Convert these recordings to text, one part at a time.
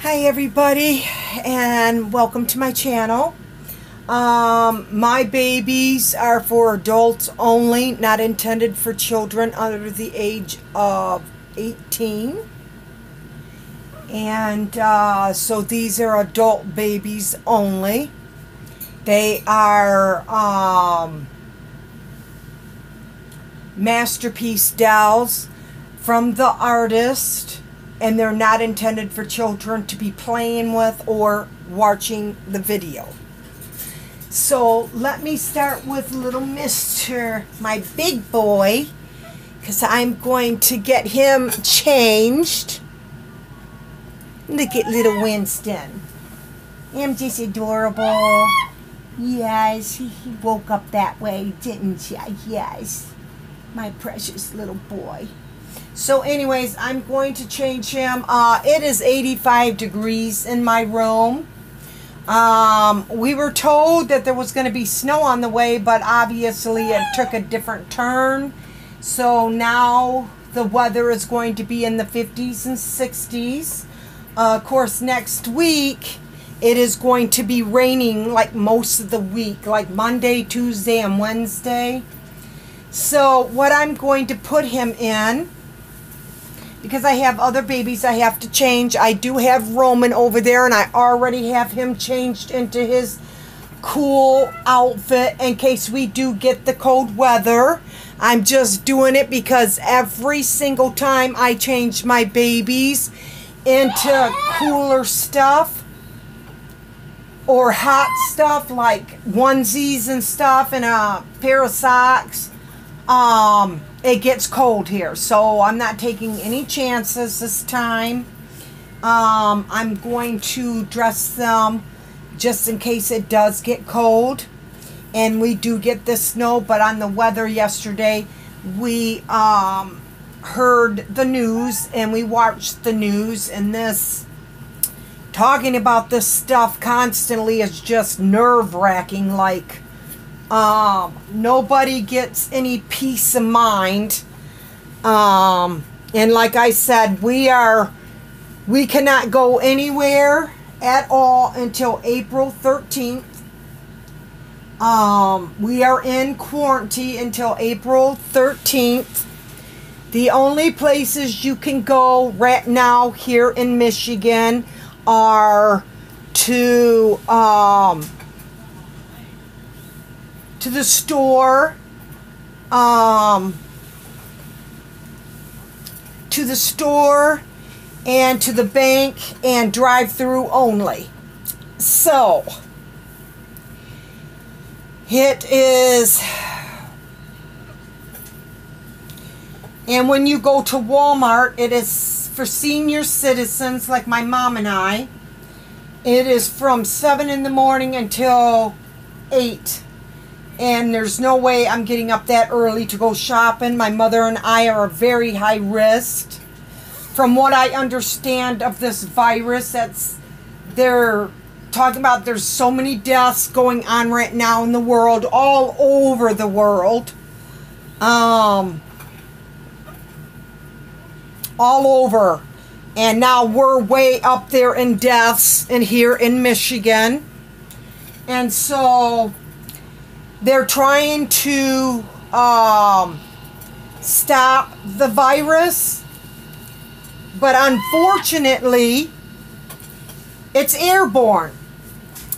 Hi everybody, and welcome to my channel. My babies are for adults only, not intended for children under the age of 18. And so these are adult babies only. They are masterpiece dolls from the artist. And they're not intended for children to be playing with or watching the video. So let me start with little Mr. my big boy, because I'm going to get him changed. Look at little Winston. I'm just adorable. Yes, he woke up that way, didn't you? Yes, my precious little boy. So anyways, I'm going to change him. It is 85 degrees in my room. We were told that there was going to be snow on the way, but obviously it took a different turn. So now the weather is going to be in the 50s and 60s. Of course, next week it is going to be raining like most of the week, like Monday, Tuesday, and Wednesday. So what I'm going to put him in, because I have other babies I have to change. I do have Roman over there, and I already have him changed into his cool outfit in case we do get the cold weather. I'm just doing it because every single time I change my babies into cooler stuff or hot stuff like onesies and stuff and a pair of socks, it gets cold here, so I'm not taking any chances this time. I'm going to dress them just in case it does get cold and we do get the snow. But on the weather yesterday, we heard the news and we watched the news, and this talking about this stuff constantly is just nerve-wracking. Like, nobody gets any peace of mind. And like I said, we cannot go anywhere at all until April 13th. We are in quarantine until April 13th. The only places you can go right now here in Michigan are to the store, and to the bank, and drive-through only. So it is, and when you go to Walmart, it is for senior citizens like my mom and I. It is from 7 in the morning until 8. And there's no way I'm getting up that early to go shopping. My mother and I are very high risk. From what I understand of this virus, they're talking about, there's so many deaths going on right now in the world, all over the world. All over. And now we're way up there in deaths in here in Michigan. And so they're trying to stop the virus, but unfortunately, it's airborne.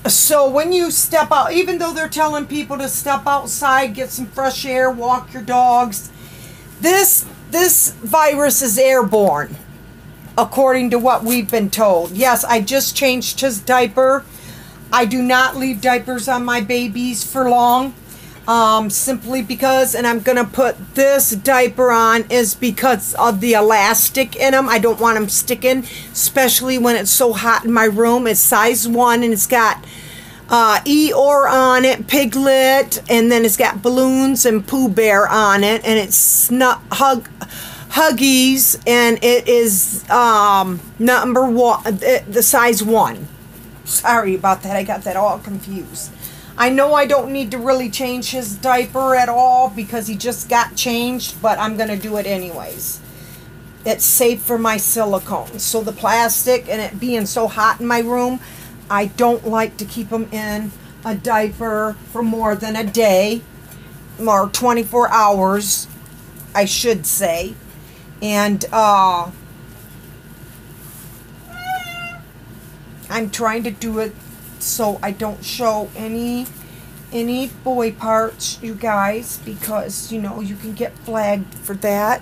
So when you step out, even though they're telling people to step outside, get some fresh air, walk your dogs, this virus is airborne, according to what we've been told. Yes, I just changed his diaper. I do not leave diapers on my babies for long, simply because, and I'm going to put this diaper on, is because of the elastic in them. I don't want them sticking, especially when it's so hot in my room. It's size 1, and it's got Eeyore on it, Piglet, and then it's got balloons and Pooh Bear on it, and it's Huggies, and it is number 1, the size 1. Sorry about that, I got that all confused. I know I don't need to really change his diaper at all because he just got changed, but I'm going to do it anyways. it's safe for my silicone. So the plastic and it being so hot in my room, I don't like to keep them in a diaper for more than a day, or 24 hours, I should say. And I'm trying to do it so I don't show any boy parts, you guys, because, you know, you can get flagged for that.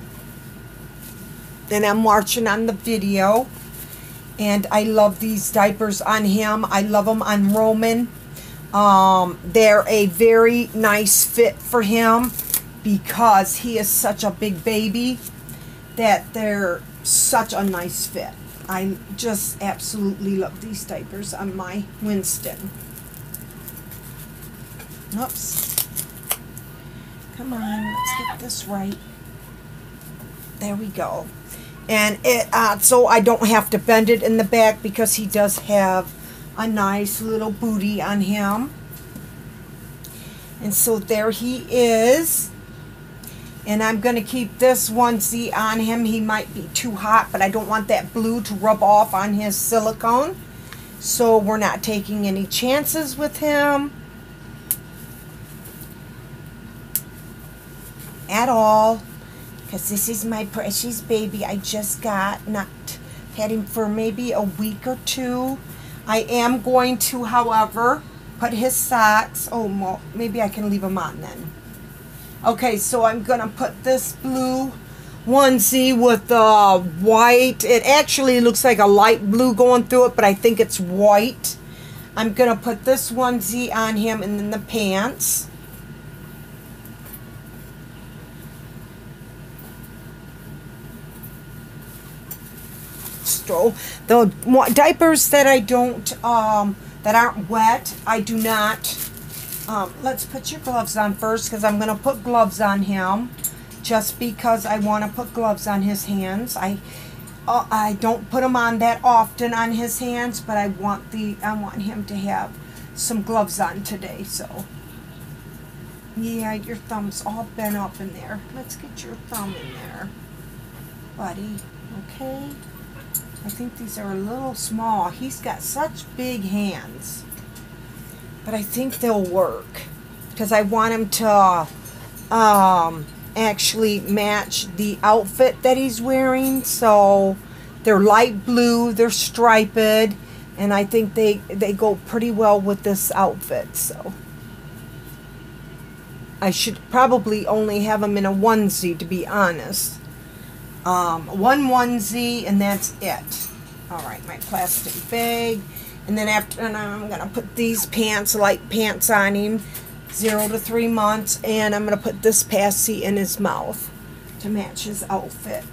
And I'm watching on the video. And I love these diapers on him. I love them on Roman. They're a very nice fit for him because he is such a big baby that they're such a nice fit. I just absolutely love these diapers on my Winston. Oops. Come on, let's get this right. There we go. And it so I don't have to bend it in the back because he does have a nice little booty on him. And so there he is. And I'm going to keep this onesie on him. He might be too hot, but I don't want that blue to rub off on his silicone. So we're not taking any chances with him at all. Because this is my precious baby. I just got, not had him for maybe a week or two. I am going to, however, put his socks. Oh, well, maybe I can leave them on then. Okay, so I'm going to put this blue onesie with the white. It actually looks like a light blue going through it, but I think it's white. I'm going to put this onesie on him and then the pants. The diapers that I don't, that aren't wet, I do not. Let's put your gloves on first because I'm going to put gloves on him just because I want to put gloves on his hands. I don't put them on that often on his hands, but I want him to have some gloves on today. So yeah, your thumb's all bent up in there. Let's get your thumb in there, buddy. Okay. I think these are a little small. He's got such big hands. But I think they'll work. Because I want him to actually match the outfit that he's wearing. So they're light blue. They're striped. And I think they go pretty well with this outfit. So I should probably only have him in a onesie, to be honest. One onesie and that's it. Alright, my plastic bag. And then I'm going to put these pants, light pants on him, 0 to 3 months. And I'm going to put this passy in his mouth to match his outfit.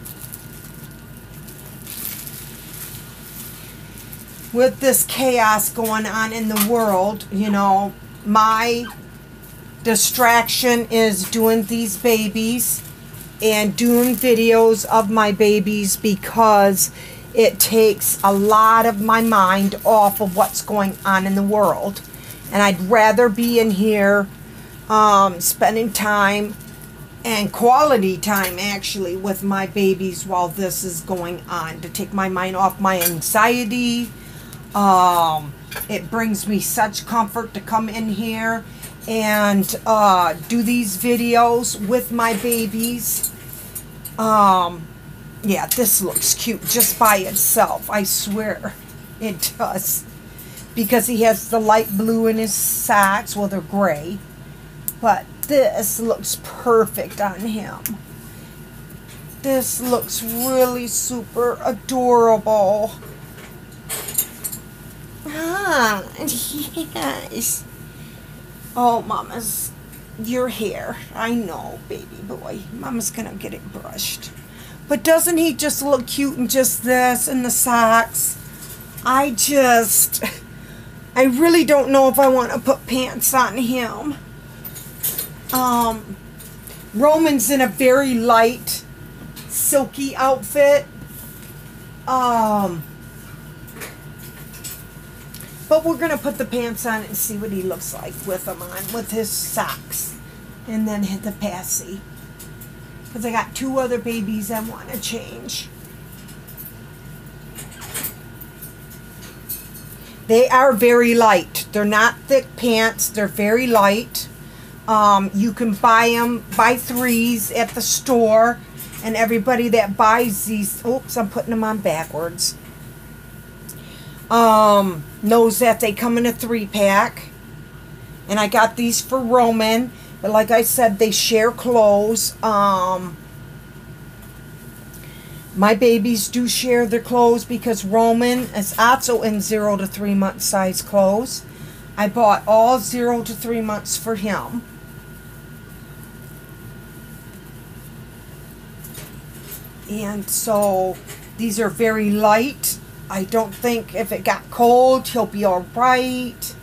With this chaos going on in the world, you know, my distraction is doing these babies and doing videos of my babies because it takes a lot of my mind off of what's going on in the world. And I'd rather be in here spending time and quality time actually with my babies while this is going on, to take my mind off my anxiety. It brings me such comfort to come in here and do these videos with my babies. Yeah, this looks cute just by itself. I swear it does. Because he has the light blue in his socks. Well, they're gray. But this looks perfect on him. This looks really super adorable. Ah, yes. Oh, Mama's, your hair. I know, baby boy. Mama's gonna get it brushed. But doesn't he just look cute in just this and the socks? I really don't know if I want to put pants on him. Roman's in a very light, silky outfit. But we're going to put the pants on and see what he looks like with them on, with his socks. And then hit the passy. Because I got 2 other babies I want to change. They are very light. They're not thick pants. They're very light. You can buy them by threes at the store. And everybody that buys these, oops, I'm putting them on backwards, knows that they come in a 3-pack. And I got these for Roman. But like I said, they share clothes. My babies do share their clothes because Roman is also in 0 to 3 month size clothes. I bought all 0 to 3 months for him. And so these are very light. I don't think if it got cold, he'll be all right.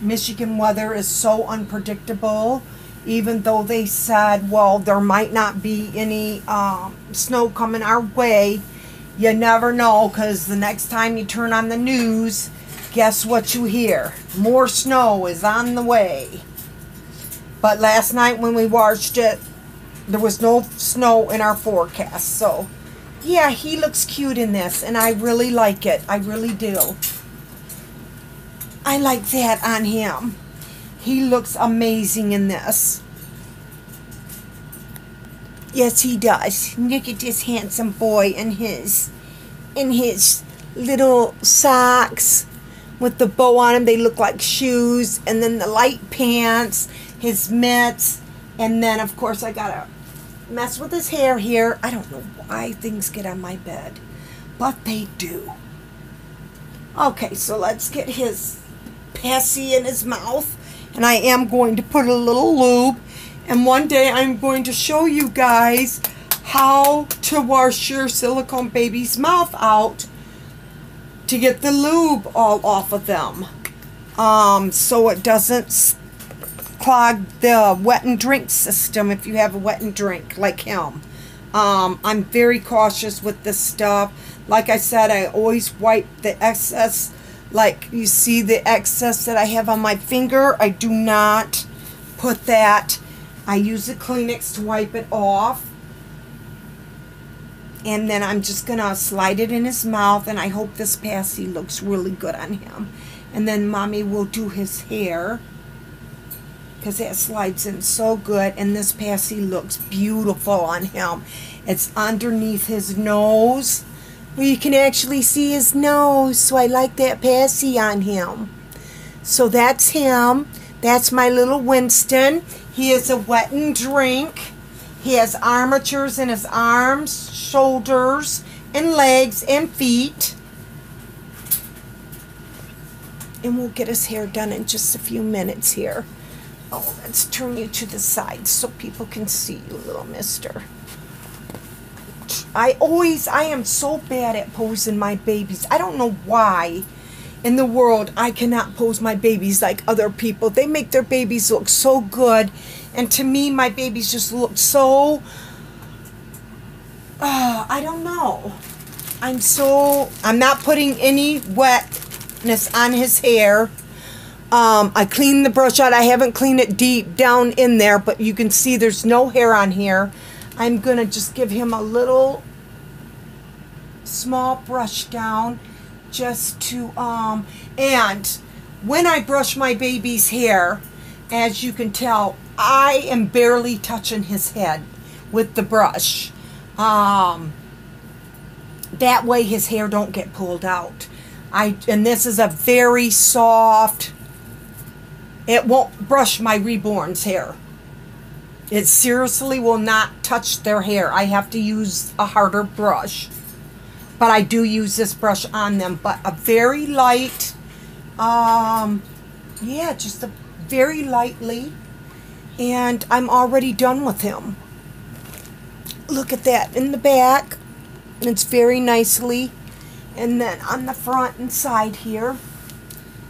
Michigan weather is so unpredictable. Even though they said, well, there might not be any snow coming our way, you never know, because the next time you turn on the news, guess what you hear? More snow is on the way. But last night when we watched it, there was no snow in our forecast. So, yeah, he looks cute in this, and I really like it. I really do. I like that on him. He looks amazing in this. Yes, he does. Look at this handsome boy in his little socks with the bow on them. They look like shoes. And then the light pants, his mitts. And then, of course, I gotta mess with his hair here. I don't know why things get on my bed, but they do. Okay, so let's get his passy in his mouth. And I am going to put a little lube. And one day I'm going to show you guys how to wash your silicone baby's mouth out to get the lube all off of them. So it doesn't clog the wet and drink system if you have a wet and drink like him. I'm very cautious with this stuff. Like I said, I always wipe the excess. Like you see the excess that I have on my finger, I do not put that. I use a Kleenex to wipe it off. And then I'm just going to slide it in his mouth, and I hope this passy looks really good on him. And then Mommy will do his hair, because that slides in so good, and this passy looks beautiful on him. It's underneath his nose. Well, you can actually see his nose, so I like that passy on him. So that's him. That's my little Winston. He is a wet and drink. He has armatures in his arms, shoulders, and legs, and feet. And we'll get his hair done in just a few minutes here. Oh, let's turn you to the side so people can see you, little mister. I am so bad at posing my babies. I don't know why in the world I cannot pose my babies like other people. They make their babies look so good. And to me, my babies just look so, I don't know. I'm not putting any wetness on his hair. I cleaned the brush out. I haven't cleaned it deep down in there, but you can see there's no hair on here. I'm going to just give him a little small brush down just to, and when I brush my baby's hair, as you can tell, I am barely touching his head with the brush. That way his hair don't get pulled out. And this is a very soft, it won't brush my reborn's hair. It seriously will not touch their hair. I have to use a harder brush. But I do use this brush on them. But a very light, yeah, just a very lightly. And I'm already done with him. Look at that in the back. It's very nicely. And then on the front and side here,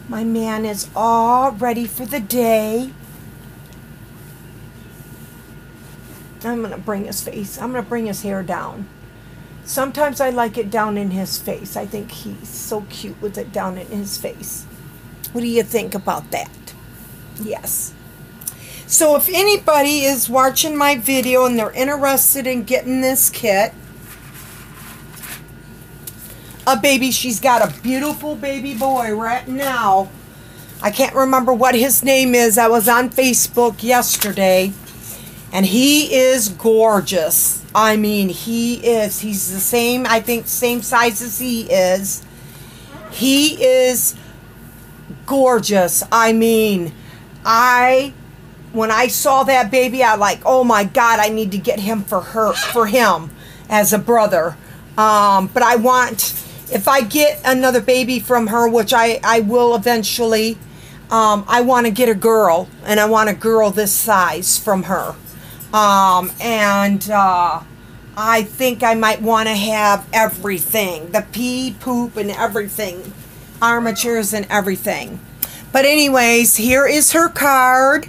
my man is all ready for the day. I'm going to bring his face. I'm going to bring his hair down. Sometimes I like it down in his face. I think he's so cute with it down in his face. What do you think about that? Yes. So if anybody is watching my video and they're interested in getting this kit, a baby. She's got a beautiful baby boy right now. I can't remember what his name is. I was on Facebook yesterday, and he is gorgeous. I mean, he's the same, I think, same size as he is. He is gorgeous. I mean, when I saw that baby, I like, oh my God, I need to get him for him as a brother. But I want, if I get another baby from her, which I will eventually, I want to get a girl, and I want a girl this size from her. I think I might want to have everything, the pee, poop, and everything, armatures and everything. But anyways, here is her card.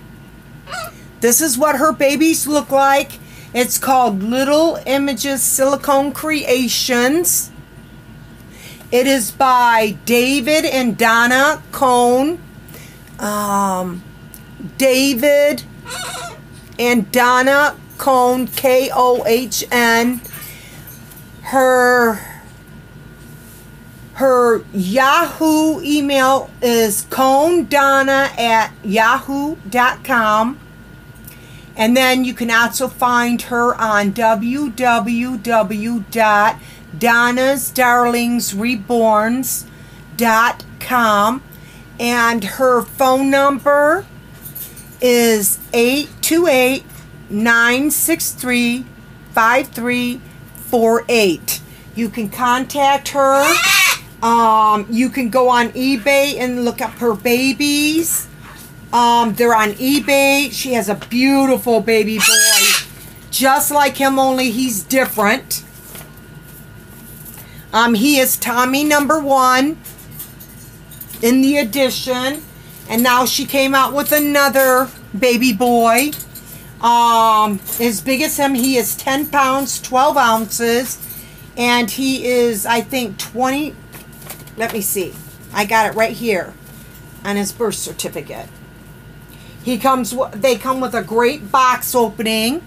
This is what her babies look like. It's called Little Images Silicone Creations. It is by David and Donna Cohn. David and Donna Cohn, K-O-H-N. Her Yahoo email is cohndonna@yahoo.com. And then you can also find her on www.donnasdarlingsreborns.com. And her phone number is 828-963-5348. You can contact her. You can go on eBay and look up her babies. They're on eBay. She has a beautiful baby boy, just like him, only he's different. He is Tommy #1 in the edition, and now she came out with another baby boy. As big as him, he is 10 pounds, 12 ounces, and he is, I think, 20. Let me see. I got it right here on his birth certificate. They come with a great box opening.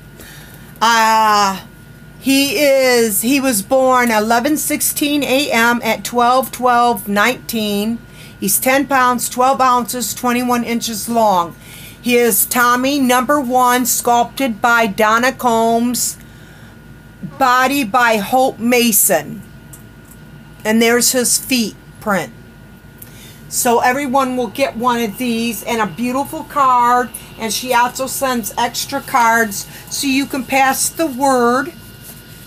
He was born 11:16 a.m. at 12/12/19. He's 10 pounds, 12 ounces, 21 inches long. He is Tommy #1, sculpted by Donna Combs, body by Hope Mason. And there's his feet print. So everyone will get one of these and a beautiful card. And she also sends extra cards so you can pass the word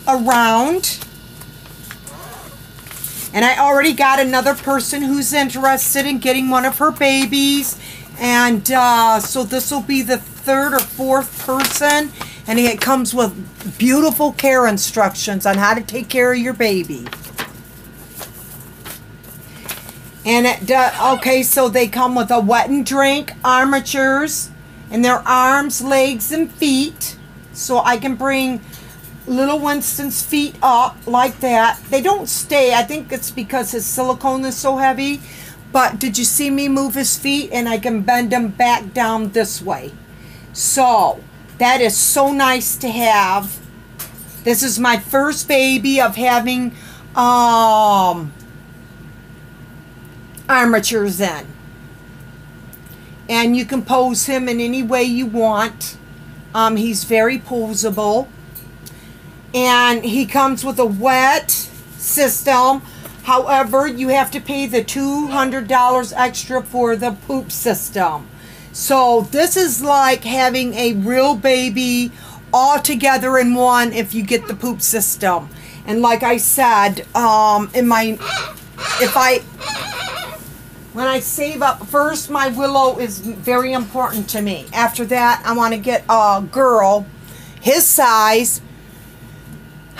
around. And I already got another person who's interested in getting one of her babies. And so this will be the third or fourth person. And it comes with beautiful care instructions on how to take care of your baby. And okay, so they come with a wet and drink, armatures, and their arms, legs, and feet. So I can bring little Winston's feet up like that. They don't stay. I think it's because his silicone is so heavy. But did you see me move his feet? And I can bend them back down this way. So that is so nice to have. This is my first baby of having armatures in. And you can pose him in any way you want. He's very poseable. And he comes with a wet system. However, you have to pay the $200 extra for the poop system. So this is like having a real baby all together in one if you get the poop system. And like I said, when I save up, first my Willow is very important to me. After that, I want to get a girl his size.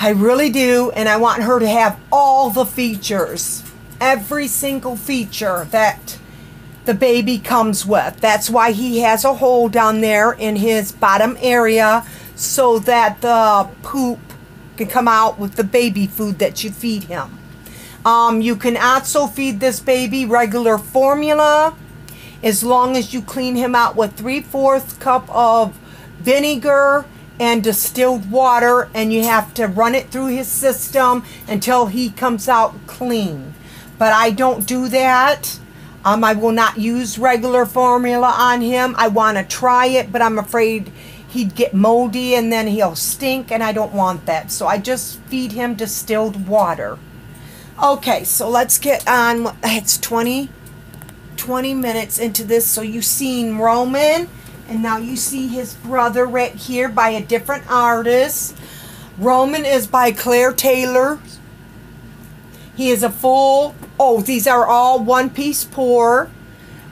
I really do, and I want her to have all the features. Every single feature that the baby comes with. That's why he has a hole down there in his bottom area so that the poop can come out with the baby food that you feed him. You can also feed this baby regular formula as long as you clean him out with 3/4 cup of vinegar and distilled water, and you have to run it through his system until he comes out clean. But I don't do that. I will not use regular formula on him. I want to try it, but I'm afraid he'd get moldy and then he'll stink, and I don't want that. So I just feed him distilled water. Okay, so let's get on. It's 20 minutes into this. So you've seen Roman, and now you see his brother right here by a different artist. Roman is by Claire Taylor. He is a full, these are all one-piece pour.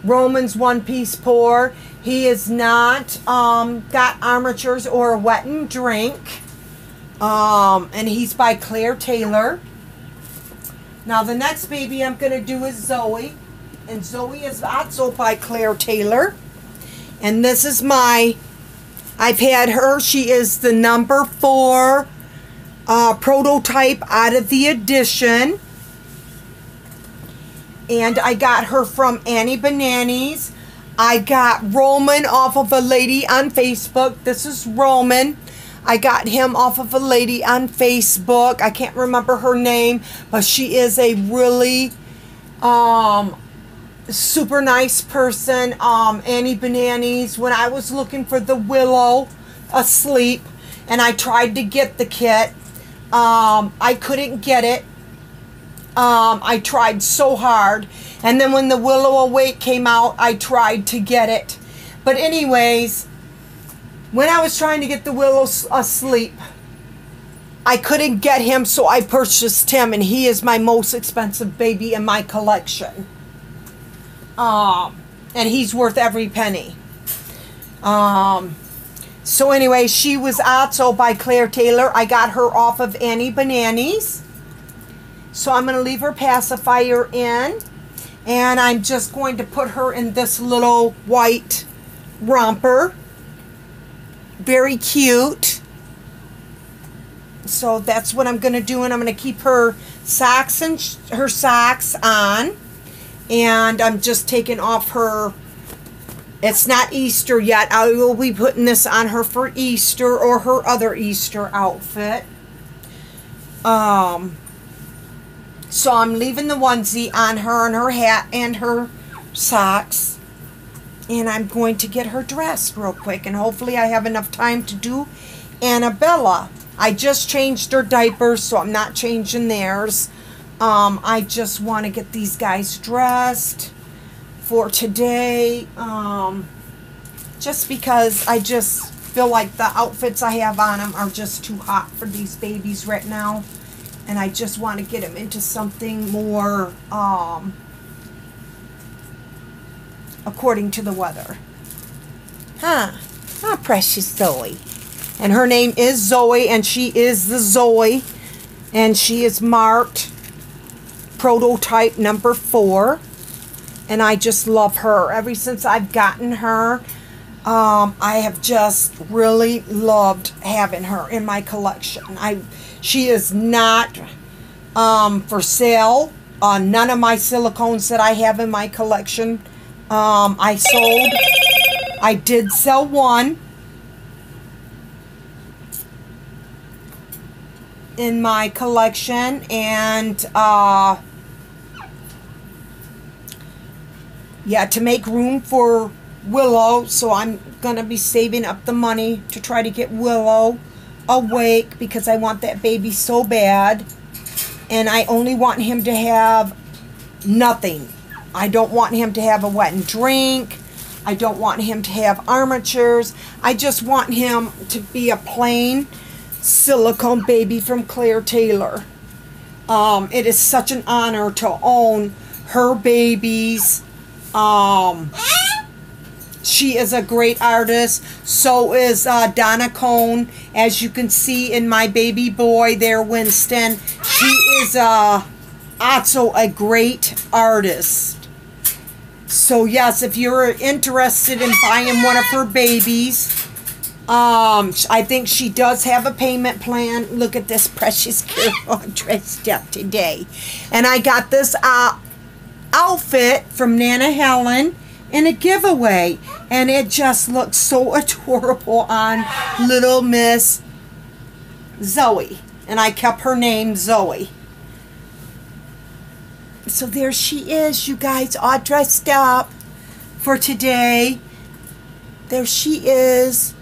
Roman's one-piece pour. He is not got armatures or a wet and drink. And he's by Claire Taylor. Now the next baby I'm going to do is Zoe. And Zoe is also by Claire Taylor. And this is I've had her. She is the number 4 prototype out of the edition. And I got her from Annie Bananas. I got Roman off of a lady on Facebook. This is Roman. I got him off of a lady on Facebook. I can't remember her name, but she is a really super nice person. Annie Bananas. When I was looking for the Willow asleep, and I tried to get the kit, I couldn't get it. I tried so hard, and then when the Willow Awake came out, I tried to get it. But anyways, when I was trying to get the Willow asleep, I couldn't get him, so I purchased him, and he is my most expensive baby in my collection. And he's worth every penny. So anyway, she was also by Claire Taylor. I got her off of Annie Bananas. So I'm going to leave her pacifier in, and I'm just going to put her in this little white romper. Very cute. So that's what I'm going to do, and I'm going to keep her socks and her socks on, and I'm just taking off her. It's not Easter yet. I will be putting this on her for Easter or her other Easter outfit. So I'm leaving the onesie on her and her hat and her socks. And I'm going to get her dressed real quick. And hopefully I have enough time to do Annabella. I just changed her diapers, so I'm not changing theirs. I just want to get these guys dressed for today. Just because I just feel like the outfits I have on them are just too hot for these babies right now. And I just want to get them into something more according to the weather. Precious Zoe. And her name is Zoe, and she is the Zoe. And she is marked prototype number 4. And I just love her. Ever since I've gotten her, I have just really loved having her in my collection. She is not for sale. None of my silicones that I have in my collection I did sell one in my collection, and yeah, to make room for Willow, so I'm gonna be saving up the money to try to get Willow awake, because I want that baby so bad, and I only want him to have nothing. I don't want him to have a wet and drink. I don't want him to have armatures. I just want him to be a plain silicone baby from Claire Taylor. It is such an honor to own her babies. She is a great artist. So is Donna Cone. As you can see in my baby boy there, Winston. She is also a great artist. So yes, if you're interested in buying one of her babies, I think she does have a payment plan. Look at this precious girl dressed up today. And I got this outfit from Nana Helen in a giveaway. And it just looks so adorable on little Miss Zoey. And I kept her name Zoey. So there she is, you guys, all dressed up for today. There she is.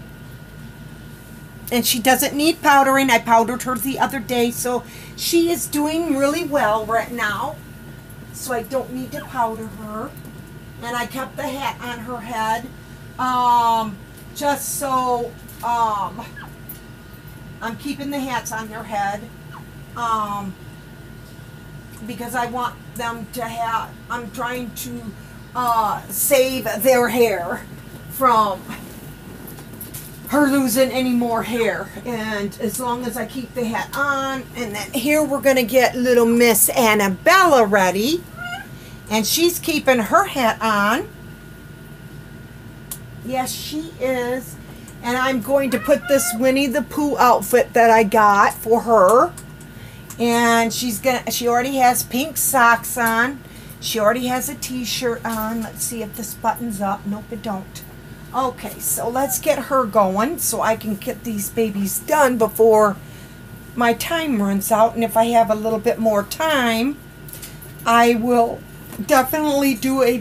And she doesn't need powdering. I powdered her the other day, so she is doing really well right now. So I don't need to powder her. And I kept the hat on her head. Just so I'm keeping the hats on their head. Because I want them to have, I'm trying to save their hair from her losing any more hair. And as long as I keep the hat on, and then here we're going to get little Miss Annabella ready. And she's keeping her hat on. Yes, she is. And I'm going to put this Winnie the Pooh outfit that I got for her. And she already has pink socks on. She already has a t-shirt on. Let's see if this button's up. Nope, it don't. Okay, so let's get her going so I can get these babies done before my time runs out. And if I have a little bit more time, I will definitely do a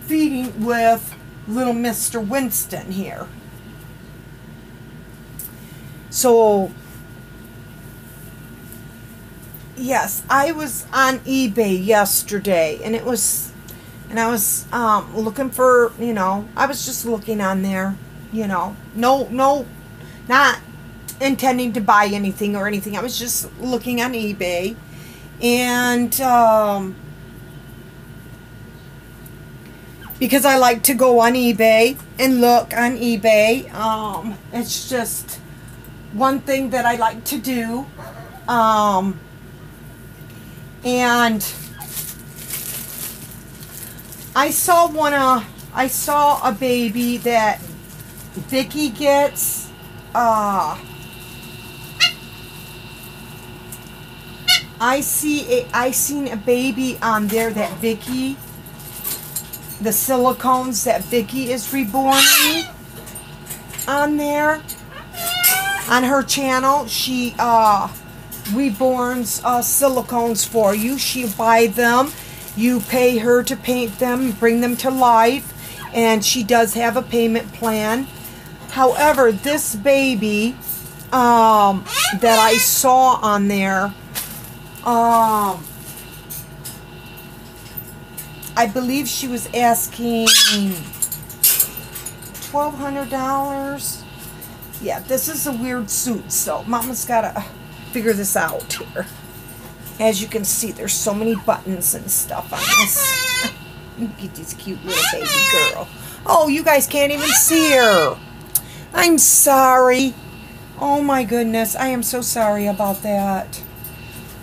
feeding with little Mr. Winston here. So yes, I was on eBay yesterday, and I was looking for, I was just looking on there, no, not intending to buy anything or anything. I was just looking on eBay, and because I like to go on eBay and look on eBay, it's just one thing that I like to do. And I saw a baby that Vicky gets. I seen a baby on there that Vicky, the silicones that Vicky is reborning on there. On her channel, she reborns silicones for you. She buy them. You pay her to paint them, bring them to life, and she does have a payment plan. However, this baby that I saw on there, I believe she was asking $1,200. Yeah, this is a weird suit, so Mama's gotta figure this out here. As you can see, there's so many buttons and stuff on this. Look at this cute little baby girl. Oh, you guys can't even see her. I'm sorry. Oh my goodness, I am so sorry about that.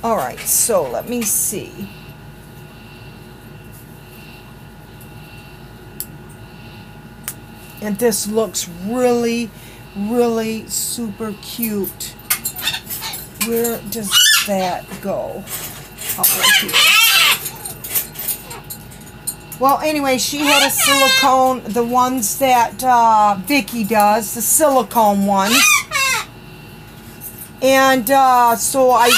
Alright, so let me see. And this looks really, really super cute. Where does that go? Oh, right here. Well, anyway, she had a silicone, the ones that Vicky does, the silicone ones. And so I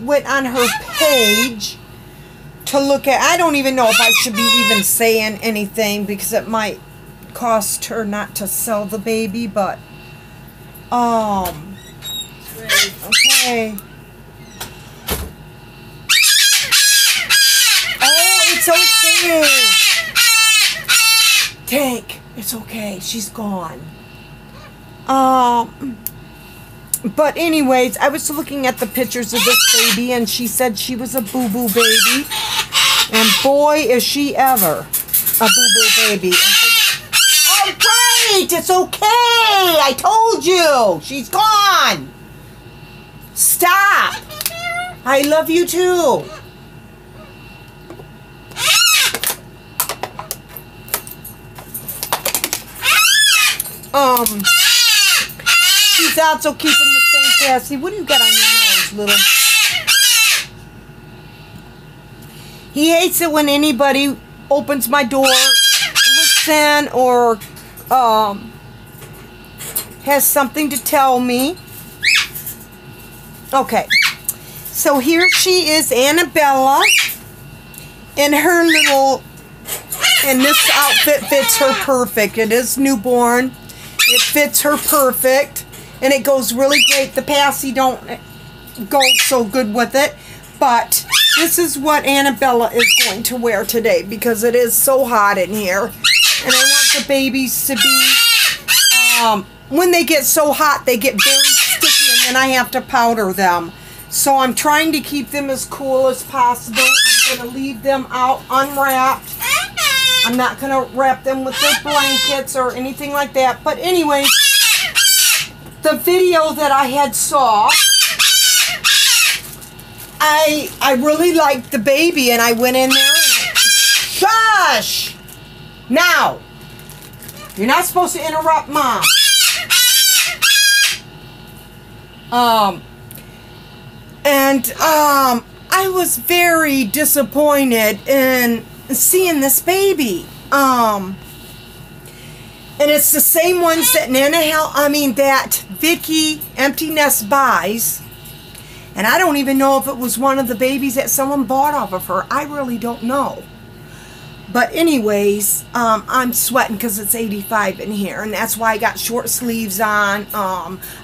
went on her page to look at. I don't even know if I should be even saying anything because it might cost her not to sell the baby, but okay. Oh, it's okay. Tank, it's okay. She's gone. But anyways, I was looking at the pictures of this baby, and she said she was a boo-boo baby. And boy, is she ever a boo-boo baby. All right, it's okay. I told you. She's gone. Stop. I love you too. She's also keeping the same sassy. What do you got on your nose, little? He hates it when anybody opens my door listen or has something to tell me. Okay, so here she is, Annabella, in her little, and this outfit fits her perfect. It is newborn. It fits her perfect, and it goes really great. The passy don't go so good with it, but this is what Annabella is going to wear today because it is so hot in here, and I want the babies to be, when they get so hot, they get very sticky, and then I have to powder them. So I'm trying to keep them as cool as possible. I'm going to leave them out unwrapped. I'm not going to wrap them with their blankets or anything like that. But anyway, the video that I had saw, I really liked the baby, and I went in there and shush! Now, you're not supposed to interrupt Mom. I was very disappointed in seeing this baby. And it's the same ones that that Vicky Empty Nest buys. And I don't even know if it was one of the babies that someone bought off of her. I really don't know. But anyways, I'm sweating because it's 85 in here, and that's why I got short sleeves on.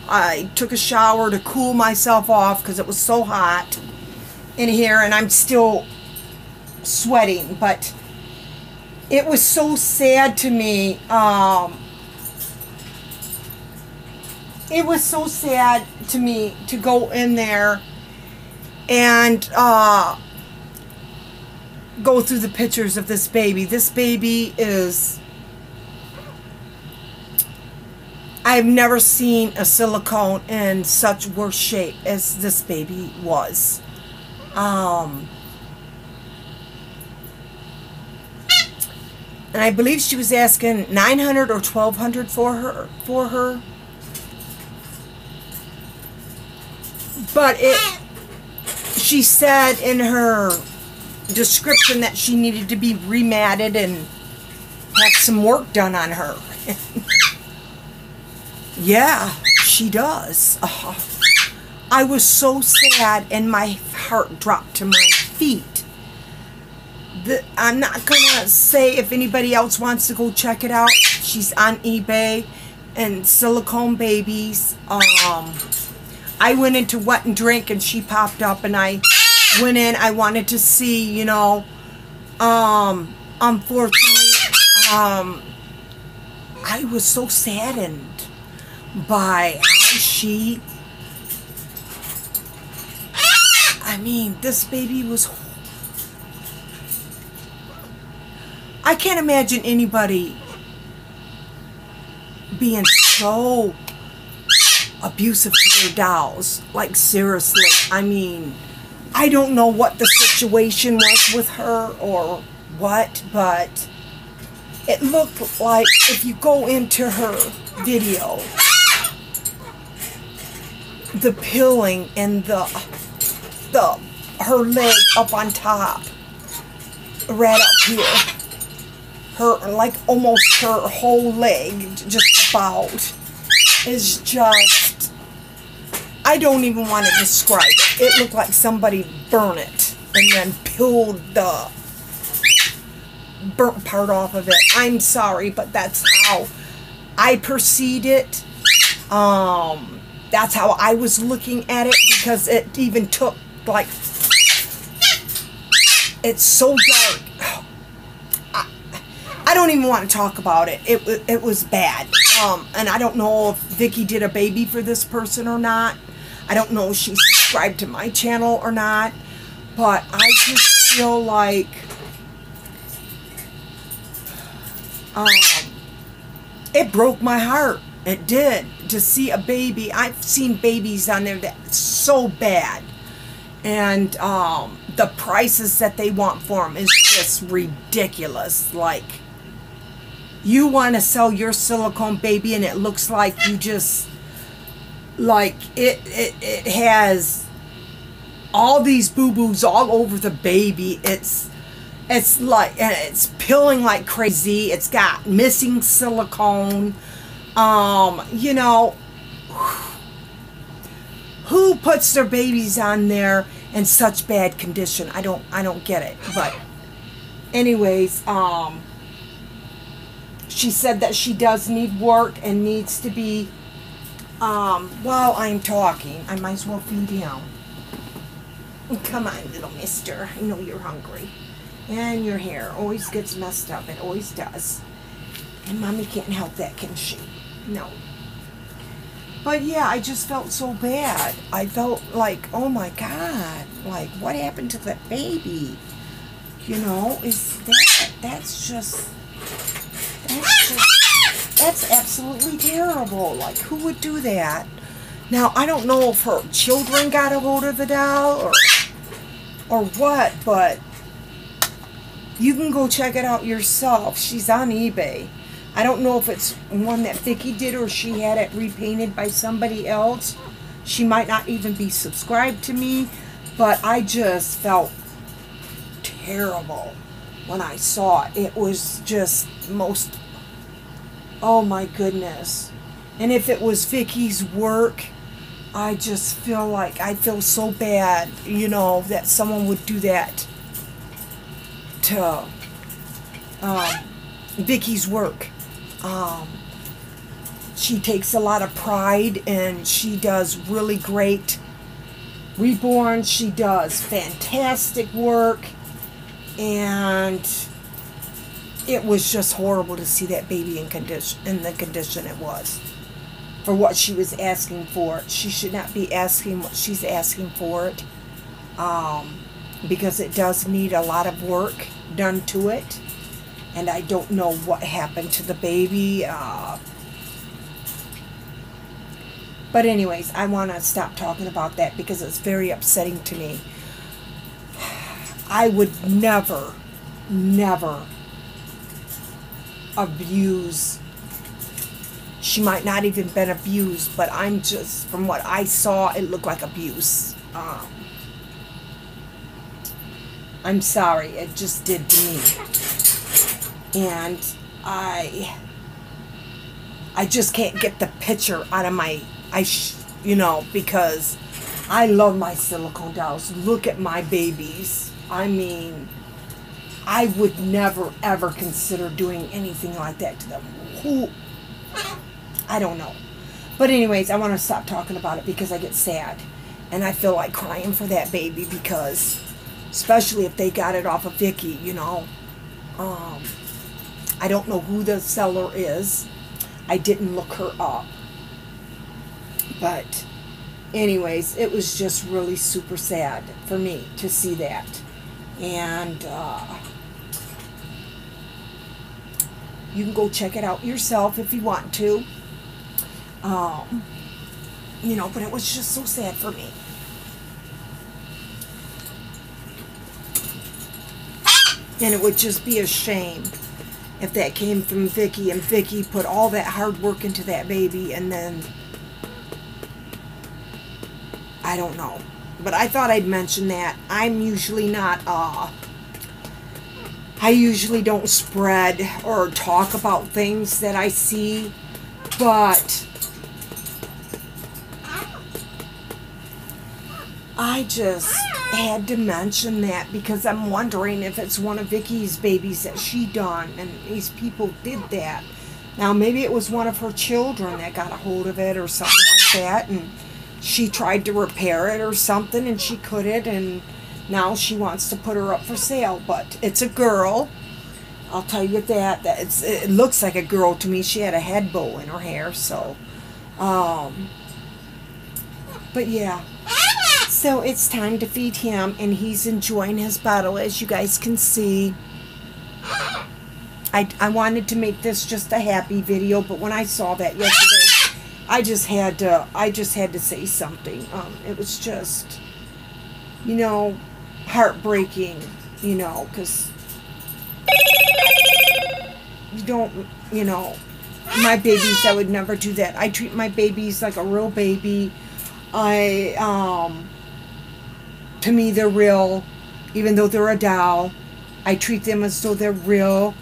I took a shower to cool myself off because it was so hot in here, and I'm still sweating. But it was so sad to me. It was so sad to me to go in there and go through the pictures of this baby. This baby is... I've never seen a silicone in such worse shape as this baby was. And I believe she was asking $900 or $1,200 for her. But she said in her description that she needed to be rematted and have some work done on her. Yeah, she does. I was so sad, and my heart dropped to my feet. I'm not gonna say if anybody else wants to go check it out. She's on eBay, and silicone babies. I went into Wet and Drink, and she popped up, and I went in. I wanted to see, you know, unfortunately, I was so saddened by how she, this baby was, I can't imagine anybody being so abusive to their dolls. Like, seriously. I don't know what the situation was with her or what, but it looked like, if you go into her video, the pilling and her leg up on top, right up here, her, like, almost her whole leg, just about, is just, I don't even want to describe it. It looked like somebody burned it and then peeled the burnt part off of it. I'm sorry, but that's how I perceived it. That's how I was looking at it, because it even took, like, it's so dark. I don't even want to talk about it. It was bad. And I don't know if Vicky did a baby for this person or not. I don't know if she subscribed to my channel or not. But I just feel like it broke my heart. It did, to see a baby. I've seen babies on there that's so bad. And the prices that they want for them is just ridiculous. Like, you want to sell your silicone baby and it looks like you just, like, it has all these boo-boos all over the baby. It's like, and it's peeling like crazy. It's got missing silicone. You know, who puts their babies on there in such bad condition? I don't get it. But anyways, she said that she does need work and needs to be, while I'm talking, I might as well feed him. Come on, little mister. I know you're hungry. And your hair always gets messed up. It always does. And mommy can't help that, can she? No. But yeah, I just felt so bad. I felt like, oh my God, like what happened to that baby? You know, that's absolutely terrible. Like, who would do that? Now, I don't know if her children got a hold of the doll or what, but you can go check it out yourself. She's on eBay. I don't know if it's one that Vicky did or she had it repainted by somebody else. She might not even be subscribed to me, but I just felt terrible when I saw it. It was just most, oh my goodness. And if it was Vicky's work, I just feel like, I feel so bad, you know, that someone would do that to Vicky's work. She takes a lot of pride and she does really great reborn. She does fantastic work, and it was just horrible to see that baby in the condition it was for what she was asking for. She should not be asking what she's asking for it, because it does need a lot of work done to it. And I don't know what happened to the baby. But anyways, I want to stop talking about that because it's very upsetting to me. I would never abuse. She might not even been abused, but I'm just, from what I saw, it looked like abuse. I'm sorry, it just did to me. And I just can't get the picture out of my, you know, because I love my silicone dolls. Look at my babies. I mean, I would never ever consider doing anything like that to them. Who? I don't know. But anyways, I want to stop talking about it because I get sad. And I feel like crying for that baby because, especially if they got it off of Vicky, you know. I don't know who the seller is. I didn't look her up. But anyways, it was just really super sad for me to see that. And you can go check it out yourself if you want to. You know, but it was just so sad for me. And it would just be a shame if that came from Vicky and Vicky put all that hard work into that baby and then, I don't know. But I thought I'd mention that. I'm usually not, I usually don't spread or talk about things that I see, but I just had to mention that because I'm wondering if it's one of Vicky's babies that she done and these people did that. Now maybe it was one of her children that got a hold of it or something like that, and she tried to repair it or something and she couldn't, and now she wants to put her up for sale. But it's a girl, I'll tell you that. It looks like a girl to me. She had a head bow in her hair, so but yeah. So it's time to feed him, and he's enjoying his bottle, as you guys can see. I wanted to make this just a happy video, but when I saw that yesterday, I just had to say something. It was just, you know, heartbreaking, you know, because you don't, you know, my babies, I would never do that. I treat my babies like a real baby. To me, they're real, even though they're a doll. I treat them as though they're real,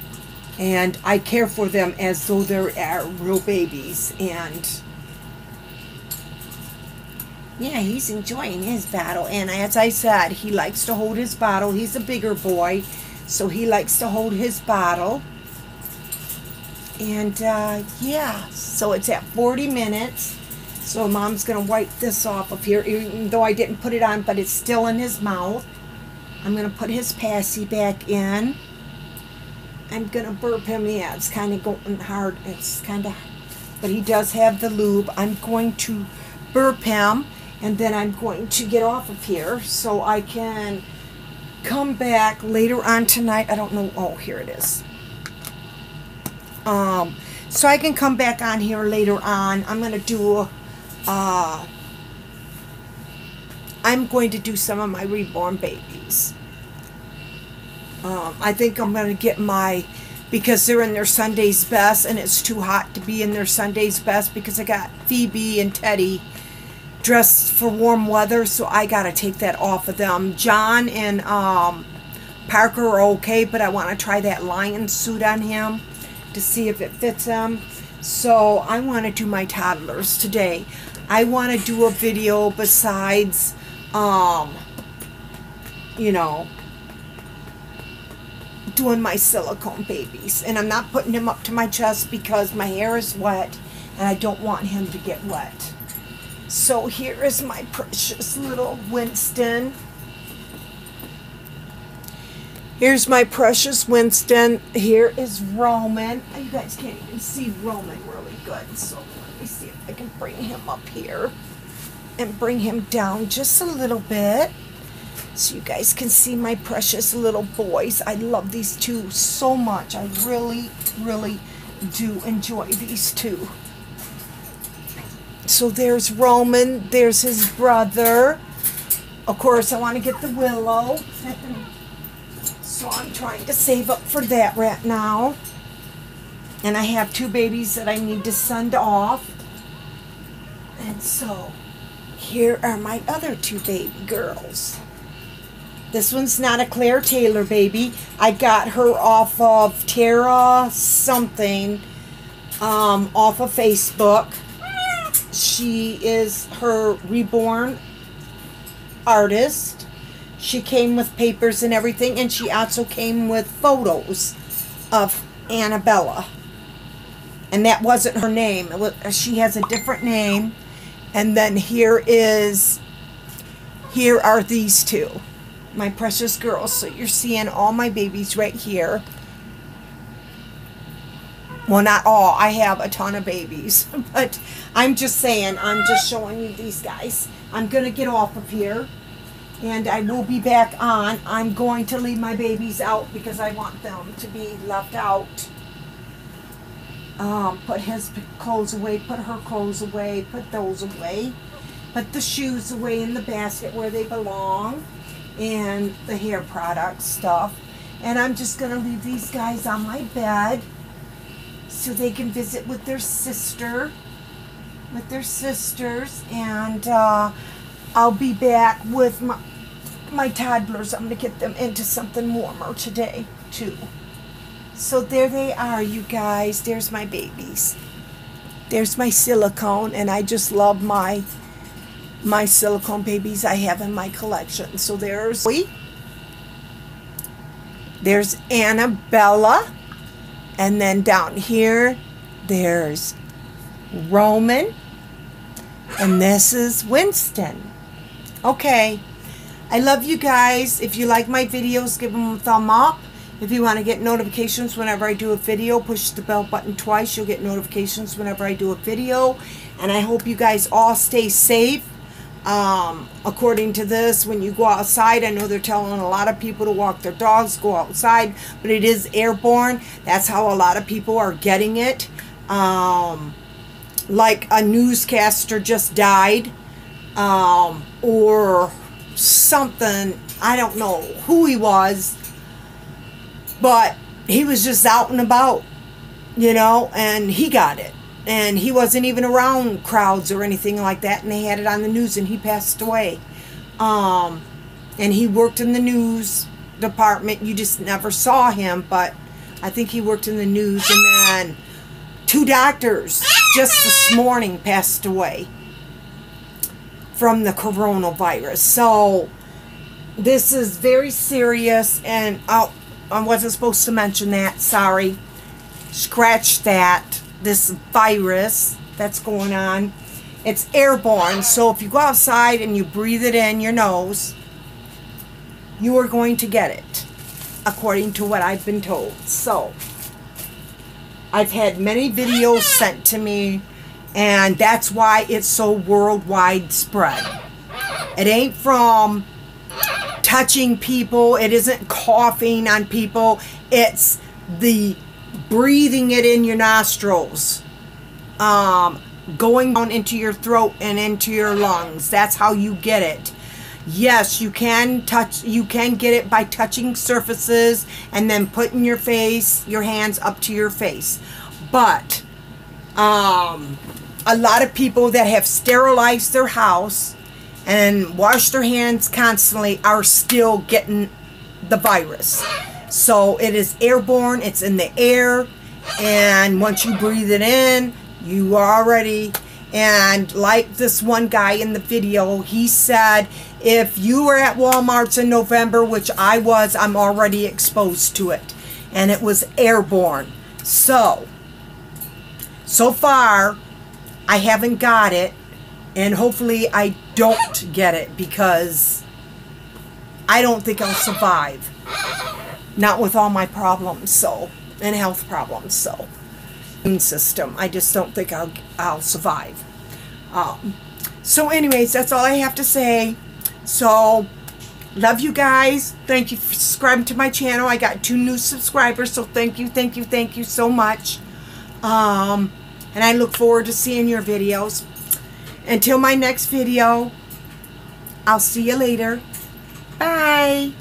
and I care for them as though they're real babies. And yeah, he's enjoying his battle. And as I said, he likes to hold his bottle. He's a bigger boy, so he likes to hold his bottle. And yeah, so it's at 40 minutes. So Mom's going to wipe this off of here, even though I didn't put it on, but it's still in his mouth. I'm going to put his passy back in. I'm going to burp him. Yeah, it's kind of going hard. It's kind of, but he does have the lube. I'm going to burp him, and then I'm going to get off of here so I can come back later on tonight. I don't know. Oh, here it is. So I can come back on here later on. I'm going to do I'm going to do some of my reborn babies. I think I'm going to get because they're in their Sunday's best, and it's too hot to be in their Sunday's best because I got Phoebe and Teddy dressed for warm weather, so I got to take that off of them. John and Parker are okay, but I want to try that lion suit on him to see if it fits him. So I want to do my toddlers today. I want to do a video besides, you know, doing my silicone babies. And I'm not putting him up to my chest because my hair is wet and I don't want him to get wet. So here is my precious little Winston. Here's my precious Winston. Here is Roman. You guys can't even see Roman really good. So let me see if I can bring him up here and bring him down just a little bit so you guys can see my precious little boys. I love these two so much. I really, really do enjoy these two. So there's Roman. There's his brother. Of course, I want to get the Willow. So I'm trying to save up for that right now. And I have 2 babies that I need to send off. And so here are my other 2 baby girls. This one's not a Claire Taylor baby. I got her off of Tara something, off of Facebook. She is her reborn artist. She came with papers and everything, and she also came with photos of Annabella. And that wasn't her name. She has a different name. And then here are these 2, my precious girls. So you're seeing all my babies right here. Well, not all. I have a ton of babies. But I'm just saying, I'm just showing you these guys. I'm going to get off of here. And I will be back on. I'm going to leave my babies out because I want them to be left out. Put his clothes away, put her clothes away, put those away. Put the shoes away in the basket where they belong. And the hair product stuff. And I'm just going to leave these guys on my bed so they can visit with their sister. With their sisters. And I'll be back with my toddlers. I'm going to get them into something warmer today, too. So there they are, you guys. There's my babies. There's my silicone, and I just love my silicone babies I have in my collection. So there's Annabella, and then down here, there's Roman, and this is Winston. Okay. I love you guys. If you like my videos, give them a thumb up. If you want to get notifications whenever I do a video, push the bell button twice. You'll get notifications whenever I do a video. And I hope you guys all stay safe. According to this, when you go outside, I know they're telling a lot of people to walk their dogs, go outside, but it is airborne. That's how a lot of people are getting it. Like a newscaster just died, or something. I don't know who he was, but he was just out and about, you know, and he got it. And he wasn't even around crowds or anything like that, and they had it on the news, and he passed away. And he worked in the news department. You just never saw him, but I think he worked in the news. And then 2 doctors just this morning passed away from the coronavirus. So this is very serious, and I wasn't supposed to mention that. Sorry. Scratch that. This virus that's going on, it's airborne. So if you go outside and you breathe it in your nose, you are going to get it, according to what I've been told. So I've had many videos sent to me, and that's why it's so worldwide spread. It ain't from touching people. It isn't coughing on people. It's the breathing it in your nostrils, going down into your throat and into your lungs. That's how you get it. Yes, you can get it by touching surfaces and then putting your hands up to your face. But a lot of people that have sterilized their house and washed their hands constantly are still getting the virus. So it is airborne, it's in the air, and once you breathe it in, you already, and like this one guy in the video, he said, if you were at Walmart's in November, which I was, I'm already exposed to it. And it was airborne. So far, I haven't got it, and hopefully I don't get it, because I don't think I'll survive. Not with all my problems, and health problems, immune system. I just don't think I'll survive. So anyways, that's all I have to say. So, love you guys. Thank you for subscribing to my channel. I got 2 new subscribers, so thank you so much. And I look forward to seeing your videos. Until my next video, I'll see you later. Bye.